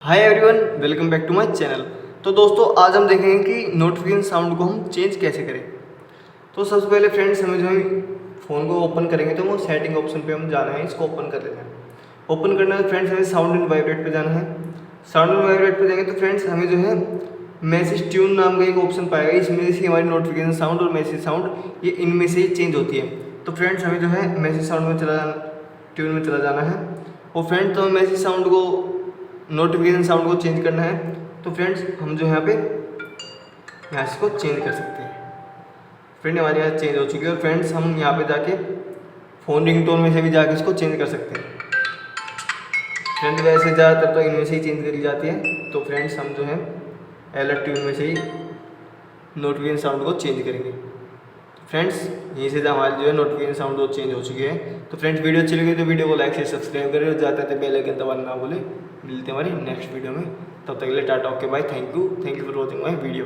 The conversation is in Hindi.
Hi everyone, welcome back to my channel. तो दोस्तों आज हम देखेंगे कि नोटिफिकेशन साउंड को हम चेंज कैसे करें। तो सबसे पहले फ्रेंड्स हमें जो है फ़ोन को ओपन करेंगे तो वो सेटिंग ऑप्शन पे हम जाना है, इसको ओपन कर लेना है। ओपन करना है फ्रेंड्स हमें साउंड एंड वाइब्रेट पे जाना है। साउंड एंड वाइब्रेट पे जाएंगे तो फ्रेंड्स हमें जो है मैसेज ट्यून नाम का एक ऑप्शन पाएगा। इसमें से हमारी नोटिफिकेशन साउंड और मैसेज साउंड ये इनमें से ही चेंज होती है। तो फ्रेंड्स हमें जो है मैसेज साउंड में चला जाना, ट्यून में चला जाना है। और फ्रेंड्स तो हमें मैसेज साउंड को नोटिफिकेशन साउंड को चेंज करना है तो फ्रेंड्स हम जो यहाँ पे यहाँ इसको चेंज कर सकते हैं। फ्रेंड हमारे यहाँ चेंज हो चुकी है और फ्रेंड्स हम यहाँ पे जाके फ़ोन रिंगटोन में से भी जाके इसको चेंज कर सकते हैं। फ्रेंड वैसे ज़्यादातर तो इनमें से ही चेंज करी जाती है। तो फ्रेंड्स हम जो है अलर्ट ट्यून में से ही नोटिफिकेशन साउंड को चेंज करेंगे। फ्रेंड्स यहीं से हमारी जो है नोटिफिकेशन साउंड वो चेंज हो चुकी है। तो फ्रेंड्स वीडियो अच्छी लगी तो वीडियो को लाइक से सब्सक्राइब करें और जाते थे बेल आइकन दबाना ना भूलें। मिलते हैं हमारी नेक्स्ट वीडियो में, तब तक के लिए tata, okay bye, thank you for watching my video.